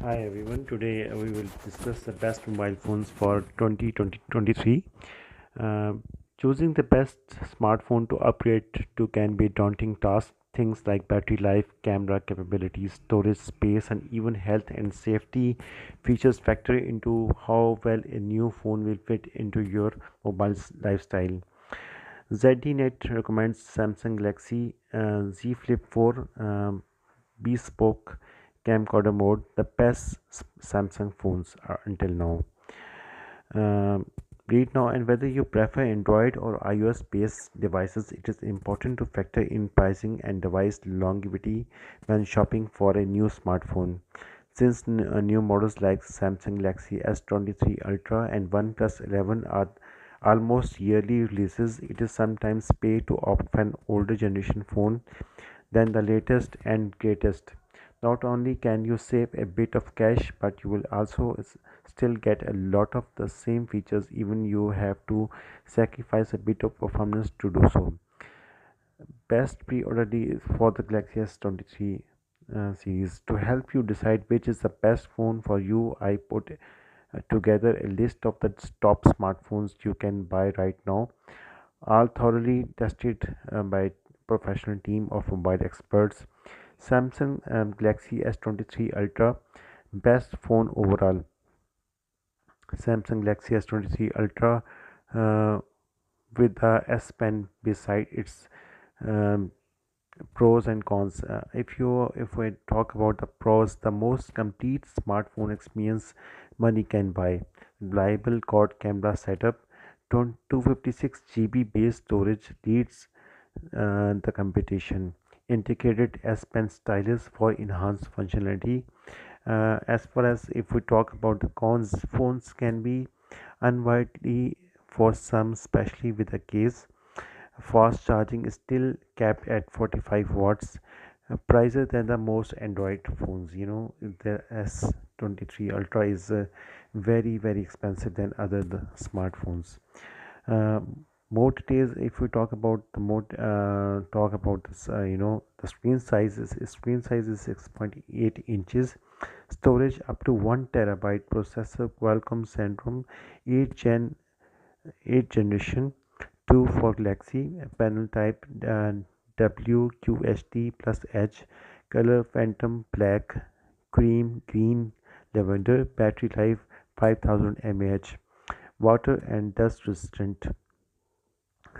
Hi everyone. Today we will discuss the best mobile phones for 2023. Uh, Choosing the best smartphone to upgrade to can be a daunting task. Things like battery life, camera capabilities, storage space, and even health and safety features factor into how well a new phone will fit into your mobile's lifestyle. ZDNet recommends Samsung Galaxy Z Flip 4 bespoke camcorder mode, the best Samsung phones are until now. Um, Read now, and whether you prefer Android or iOS based devices, it is important to factor in pricing and device longevity when shopping for a new smartphone. Since new models like Samsung Galaxy S23 Ultra and OnePlus 11 are almost yearly releases, it is sometimes paid to opt for an older generation phone than the latest and greatest. Not only can you save a bit of cash, but you will also still get a lot of the same features, even you have to sacrifice a bit of performance to do so. Best pre-order deal for the Galaxy S23 series. To help you decide which is the best phone for you, I put together a list of the top smartphones you can buy right now, all thoroughly tested by professional team of mobile experts. Samsung Galaxy S23 Ultra, best phone overall. Samsung Galaxy S23 Ultra uh, with the S Pen beside its um, pros and cons. If we talk about the pros, the most complete smartphone experience money can buy. Reliable quad camera setup, 256 GB base storage leads the competition. Integrated S Pen stylus for enhanced functionality. As far as if we talk about the cons, phones can be unwieldy for some, especially with a case. Fast charging is still capped at 45 watts, pricier than the most Android phones. The S23 Ultra is very expensive than other the smartphones. Uh, More details, if we talk about the more talk about this, the screen size is 6.8 inches, storage up to 1 terabyte, processor Qualcomm Centrum 8 Gen 8 generation 2 for Galaxy, panel type WQHD plus Edge, color Phantom Black, Cream, Green, Lavender, battery life 5000 mAh, water and dust resistant.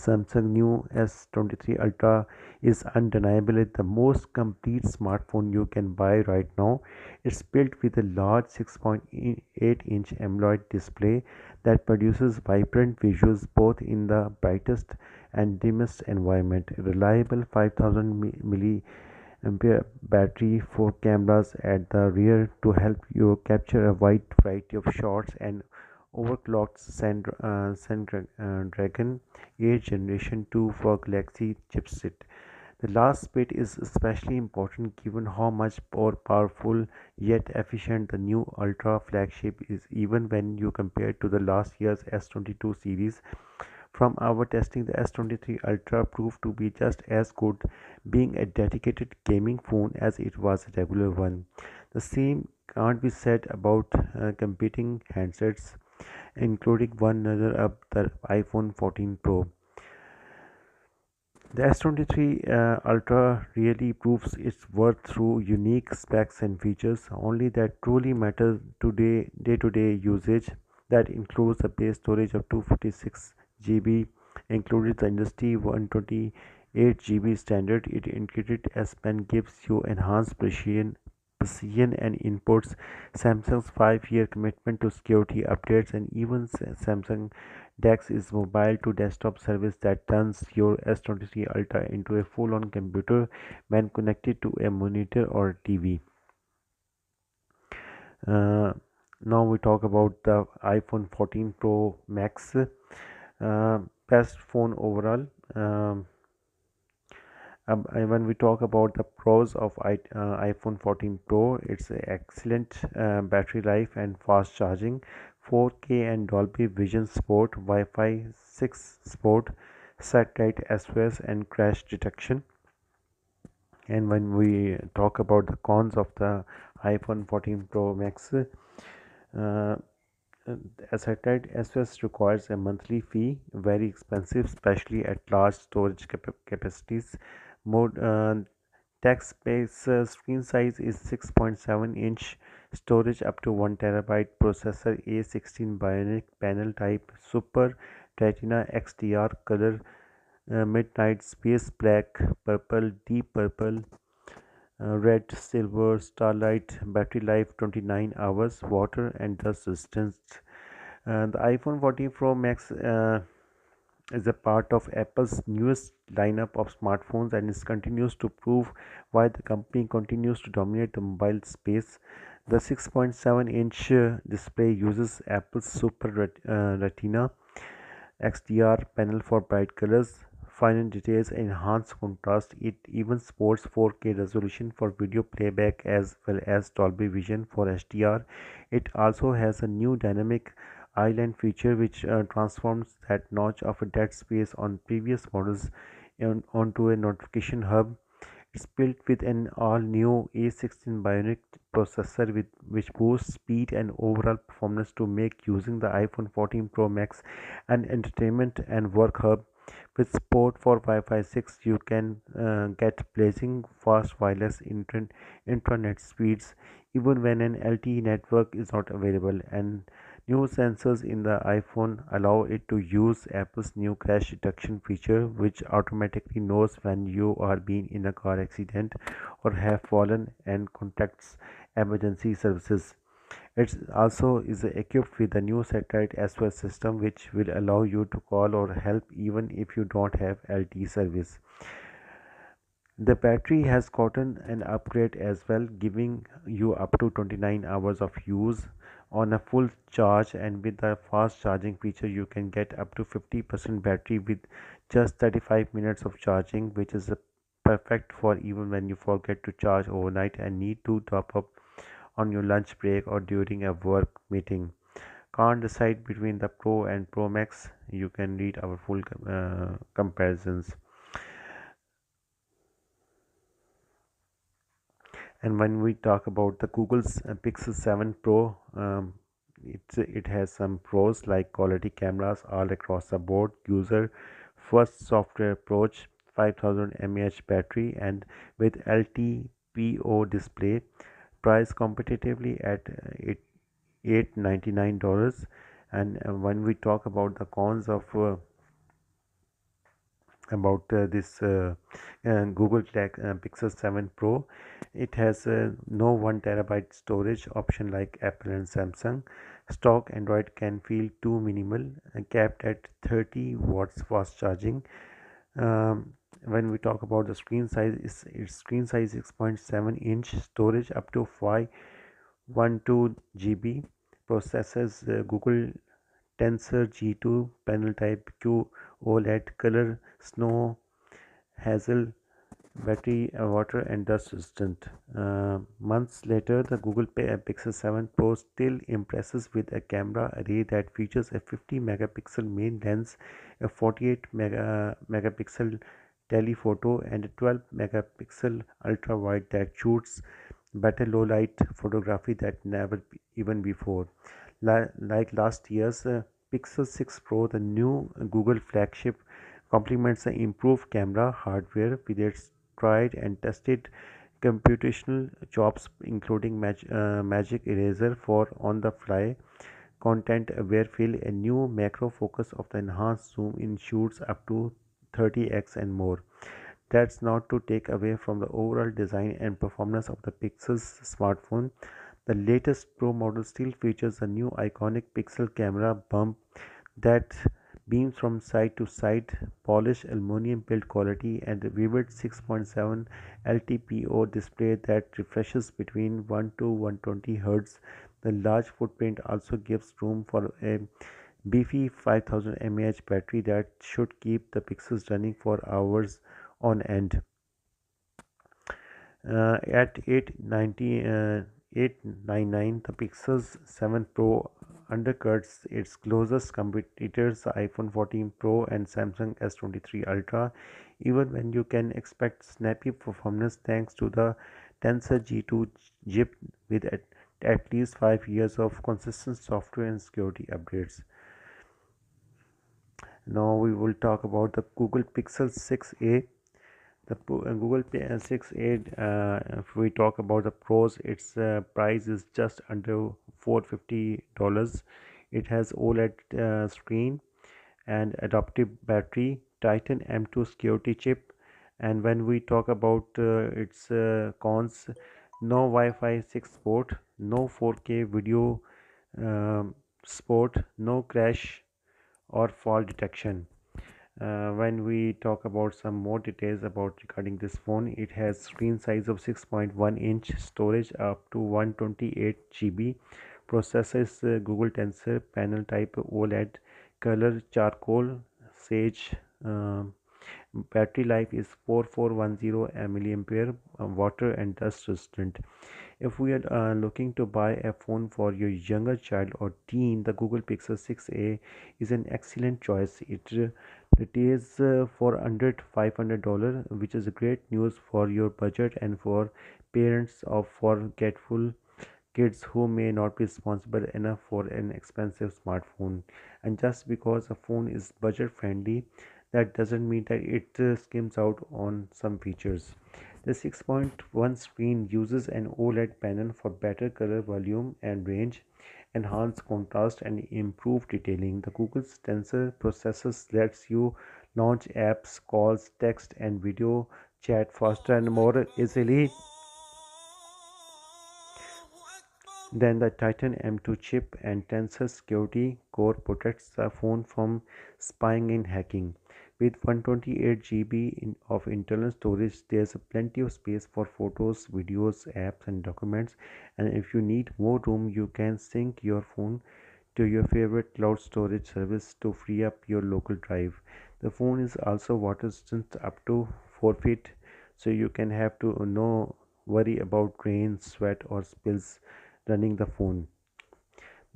Samsung new S23 Ultra is undeniably the most complete smartphone you can buy right now. It's built with a large 6.8-inch AMOLED display that produces vibrant visuals both in the brightest and dimmest environment. A reliable 5000 milliampere battery, four cameras at the rear to help you capture a wide variety of shots, and overclocked Snapdragon 8 Generation 2 for Galaxy chipset. The last bit is especially important given how much more powerful yet efficient the new Ultra flagship is, even when you compare it to the last year's S22 series. From our testing, the S23 Ultra proved to be just as good, being a dedicated gaming phone as it was a regular one. The same can't be said about competing handsets, including one runner up, the iPhone 14 Pro. The S23 Ultra really proves its worth through unique specs and features only that truly matter today day-to-day usage. That includes the base storage of 256 GB, included the industry 128 GB standard. It integrated S Pen gives you enhanced precision and inputs. Samsung's 5-year commitment to security updates, and even Samsung DeX is mobile to desktop service that turns your S23 Ultra into a full-on computer when connected to a monitor or TV. Uh, Now we talk about the iPhone 14 Pro Max, best phone overall. And when we talk about the pros of iPhone 14 Pro, it's a excellent battery life and fast charging, 4K and Dolby Vision support, Wi-Fi 6 support, satellite SOS and crash detection. And when we talk about the cons of the iPhone 14 Pro Max. As I said, SOS requires a monthly fee, very expensive, especially at large storage capacities. More text space screen size is 6.7-inch, storage up to 1 terabyte, processor A16 Bionic, panel type Super Retina XDR, color midnight space black, purple, deep purple, red, silver, starlight, battery life 29 hours, water and dust resistance. The iPhone 14 Pro Max is a part of Apple's newest lineup of smartphones and is continues to prove why the company continues to dominate the mobile space. The 6.7-inch display uses Apple's Super Retina XDR panel for bright colors, finer details, and enhanced contrast. It even supports 4K resolution for video playback as well as Dolby Vision for HDR. It also has a new dynamic island feature which transforms that notch of a dead space on previous models onto a notification hub. It's built with an all-new A16 Bionic processor which boosts speed and overall performance to make using the iPhone 14 Pro Max an entertainment and work hub. With support for Wi-Fi 6, you can get blazing fast wireless internet speeds even when an LTE network is not available. And new sensors in the iPhone allow it to use Apple's new crash detection feature, which automatically knows when you are being in a car accident or have fallen and contacts emergency services. It also is equipped with a new satellite SOS system which will allow you to call or help even if you don't have LTE service. The battery has gotten an upgrade as well, giving you up to 29 hours of use on a full charge, and with the fast charging feature you can get up to 50% battery with just 35 minutes of charging, which is perfect for even when you forget to charge overnight and need to top up on your lunch break or during a work meeting. Can't decide between the Pro and Pro Max? You can read our full comparisons. And when we talk about the Google's Pixel 7 Pro, it has some pros like quality cameras all across the board, user first software approach, 5000 mAh battery, and with LTPO display, priced competitively at $899. And when we talk about the cons of about this Google Pixel 7 Pro. It has no 1 terabyte storage option like Apple and Samsung. Stock Android can feel too minimal, capped at 30 watts fast charging. When we talk about the screen size, its screen size 6.7-inch, storage up to 512 GB, processors Google Tensor G2, panel type Q OLED, color snow hazel, battery water and dust resistant. Months later, the Google Pixel 7 Pro still impresses with a camera array that features a 50 megapixel main lens, a 48 megapixel telephoto, and a 12 megapixel ultra wide that shoots better low light photography that never even before. Like last year's Pixel 6 Pro, the new Google flagship complements the improved camera hardware with its tried and tested computational chops, including Magic Eraser for on-the-fly content aware fill, a new macro focus of the enhanced zoom in shoots up to 30x and more. That's not to take away from the overall design and performance of the Pixel's smartphone. The latest Pro model still features a new iconic pixel camera bump that beams from side to side, polished aluminum build quality, and a vivid 6.7 LTPO display that refreshes between 1 to 120 Hz. The large footprint also gives room for a beefy 5000 mAh battery that should keep the pixels running for hours on end. At 899, the Pixel 7 Pro undercuts its closest competitors, the iPhone 14 Pro and Samsung S23 Ultra, even when you can expect snappy performance thanks to the Tensor G2 Zip with at least 5 years of consistent software and security updates. Now we will talk about the Google Pixel 6a. The Google 6a, if we talk about the pros, its price is just under $450. It has OLED screen and adaptive battery, Titan M2 security chip. And when we talk about its cons, no Wi-Fi 6 support, no 4K video um, support, no crash or fall detection. When we talk about some more details about regarding this phone, it has screen size of 6.1 inch, storage up to 128 GB, processor is Google Tensor, panel type OLED, color charcoal, sage. Battery life is 4410 milliampere, water and dust resistant. If we are looking to buy a phone for your younger child or teen, the Google Pixel 6a is an excellent choice. It is for under $500, which is great news for your budget and for parents of forgetful kids who may not be responsible enough for an expensive smartphone. And just because a phone is budget friendly, that doesn't mean that it skims out on some features. The 6.1 screen uses an OLED panel for better color volume and range, enhanced contrast, and improved detailing. The Google's Tensor processor lets you launch apps, calls, text, and video chat faster and more easily then the Titan M2 chip and Tensor security core protects the phone from spying and hacking. With 128 GB of internal storage, there's plenty of space for photos, videos, apps, and documents. And if you need more room, you can sync your phone to your favorite cloud storage service to free up your local drive. The phone is also water resistant up to 4 feet, so you can have to no worry about rain, sweat, or spills running the phone.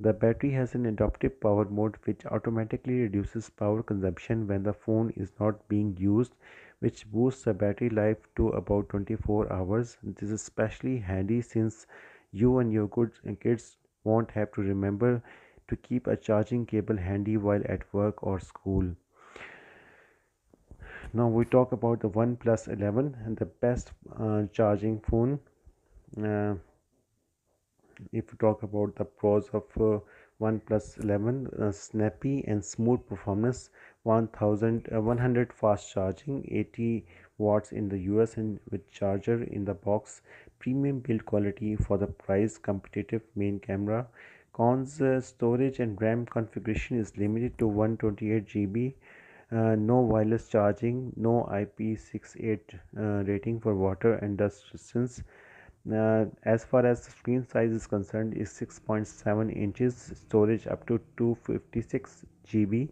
The battery has an adaptive power mode which automatically reduces power consumption when the phone is not being used, which boosts the battery life to about 24 hours. This is especially handy since you and your kids won't have to remember to keep a charging cable handy while at work or school. Now we talk about the OnePlus 11 and the best charging phone. Uh, if you talk about the pros of OnePlus 11, snappy and smooth performance, 100 fast charging, 80 watts in the US and with charger in the box, premium build quality for the price, competitive main camera. Cons, storage and RAM configuration is limited to 128 GB. No wireless charging, no IP68 rating for water and dust resistance. As far as the screen size is concerned, is 6.7 inches, storage up to 256 GB.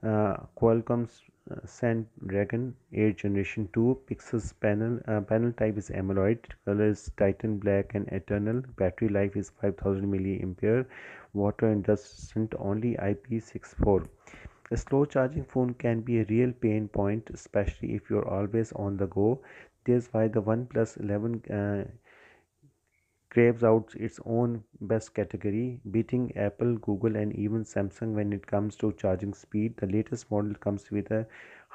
Qualcomm's Snapdragon 8 Generation 2 Pixels panel type is AMOLED, color is Titan Black and Eternal, battery life is 5000 milliampere, water and dust resistant, only IP64. A slow charging phone can be a real pain point, especially if you're always on the go. That's why the OnePlus 11 craves out its own best category, beating Apple, Google, and even Samsung when it comes to charging speed. The latest model comes with a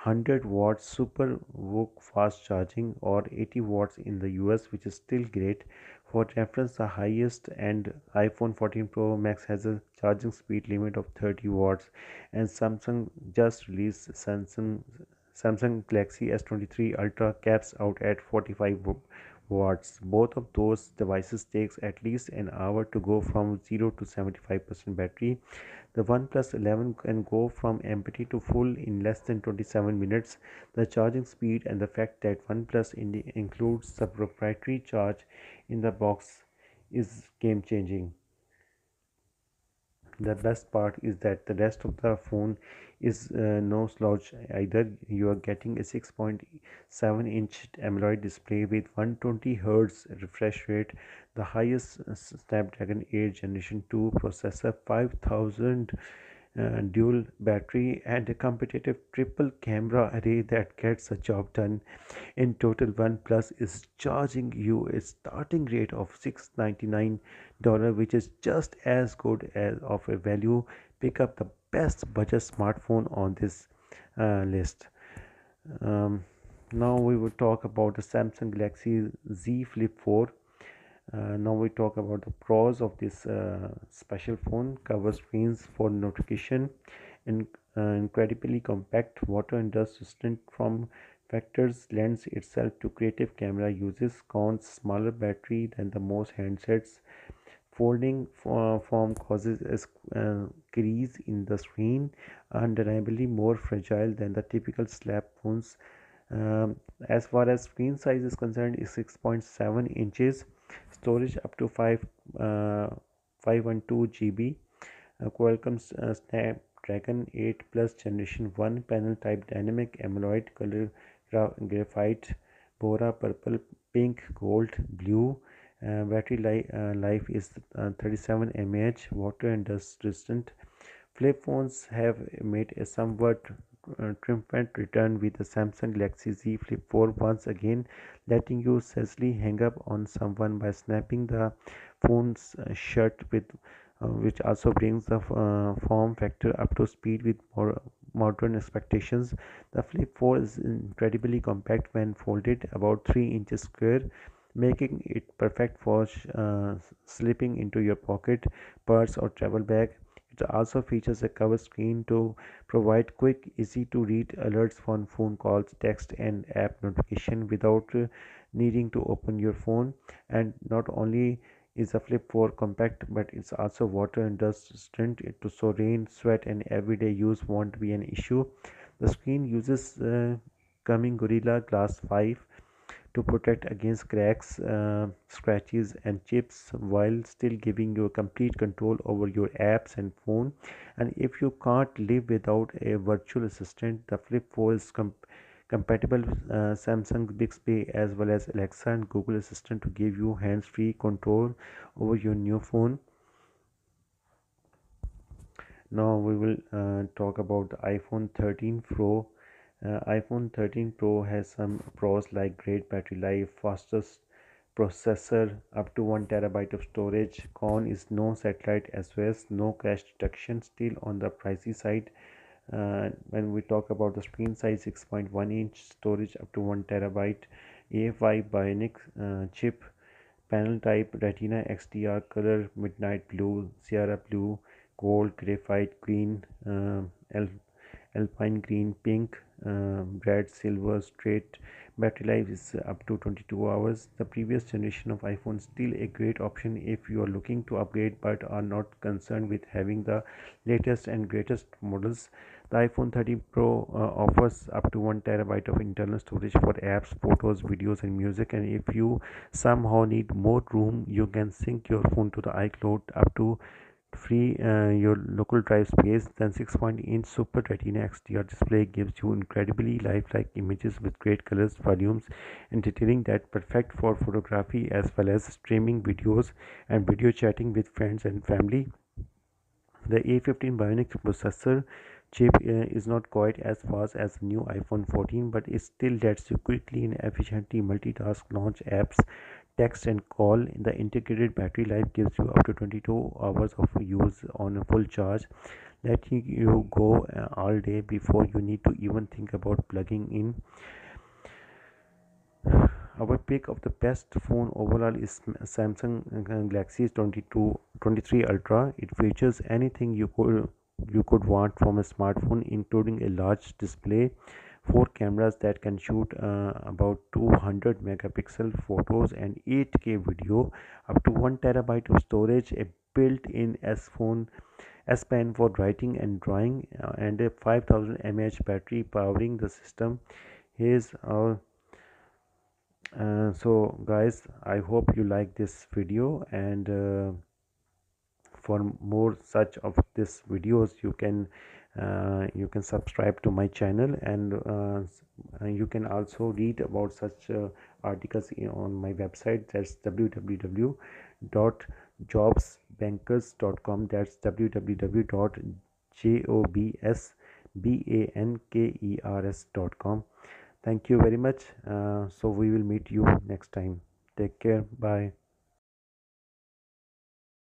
100 watt super VOOC fast charging or 80 watts in the US, which is still great. For reference, the highest and iPhone 14 Pro Max has a charging speed limit of 30 watts, and Samsung just released Samsung Galaxy S23 Ultra caps out at 45 watts. Both of those devices takes at least an hour to go from 0 to 75% battery. The OnePlus 11 can go from empty to full in less than 27 minutes. The charging speed and the fact that OnePlus includes the proprietary charge in the box is game changing. The best part is that the rest of the phone is no slouch either. You are getting a 6.7-inch AMOLED display with 120 Hz refresh rate, the highest Snapdragon 8 Generation 2 processor, 5000 dual battery, and a competitive triple camera array that gets the job done. In total, OnePlus is charging you a starting rate of $699, which is just as good as of a value. Pick up the best budget smartphone on this list. Um, Now we will talk about the Samsung Galaxy Z Flip 4. Now we talk about the pros of this special phone. Cover screens for notification, in, incredibly compact, water and dust resistant from factors, lends itself to creative camera uses, cons smaller battery than the most handsets, folding form causes a crease in the screen, undeniably more fragile than the typical slab phones. As far as screen size is concerned, is 6.7 inches, storage up to 512 GB, Qualcomm's Snapdragon 8 Plus Generation 1 panel type dynamic AMOLED color graphite, Bora purple, pink, gold, blue. Battery life is 37 mAh, water and dust resistant. Flip phones have made a somewhat triumphant return with the Samsung Galaxy Z Flip 4, once again letting you safely hang up on someone by snapping the phone's shut, with which also brings the form factor up to speed with more modern expectations. The Flip 4 is incredibly compact when folded, about 3 inches square, making it perfect for slipping into your pocket, purse, or travel bag. It also features a cover screen to provide quick, easy to read alerts for phone calls, text, and app notification without needing to open your phone. And not only is the Flip 4 compact, but it's also water and dust resistant, so rain, sweat, and everyday use won't be an issue. The screen uses coming Gorilla Glass 5 to protect against cracks, scratches, and chips, while still giving you complete control over your apps and phone. And if you can't live without a virtual assistant, the Flip 4 is compatible with Samsung Bixby as well as Alexa and Google Assistant to give you hands-free control over your new phone. Now we will talk about the iPhone 13 Pro. iPhone 13 Pro has some pros like great battery life, fastest processor, up to 1 terabyte of storage. Con is no satellite SOS, no crash detection, still on the pricey side. When we talk about the screen size, 6.1 inch, storage up to 1 terabyte, A5 Bionic chip, panel type Retina XDR, color midnight blue, Sierra blue, gold, graphite green, alpine green, pink, red, silver, straight. Battery life is up to 22 hours. The previous generation of iPhone is still a great option if you are looking to upgrade but are not concerned with having the latest and greatest models. The iPhone 13 Pro offers up to 1 terabyte of internal storage for apps, photos, videos, and music. And if you somehow need more room, you can sync your phone to the iCloud up to free your local drive space. Then 6-inch Super Retina XDR display gives you incredibly lifelike images with great colors, volumes, and detailing that perfect for photography as well as streaming videos and video chatting with friends and family. The A15 Bionic processor chip is not quite as fast as the new iPhone 14, but it still lets you quickly and efficiently multitask, launch apps, text, and call. The integrated battery life gives you up to 22 hours of use on a full charge, letting you go all day before you need to even think about plugging in. Our pick of the best phone overall is Samsung Galaxy 23 Ultra. It features anything you could want from a smartphone, including a large display, four cameras that can shoot about 200 megapixel photos and 8K video, up to 1 terabyte of storage, a built-in S Pen for writing and drawing, and a 5000 mAh battery powering the system. Here's our so guys, I hope you like this video, and for more such of this videos you can subscribe to my channel, and you can also read about such articles on my website. That's www.jobsbankers.com. That's www jobsbankers.com. Thank you very much. So we will meet you next time. Take care. Bye.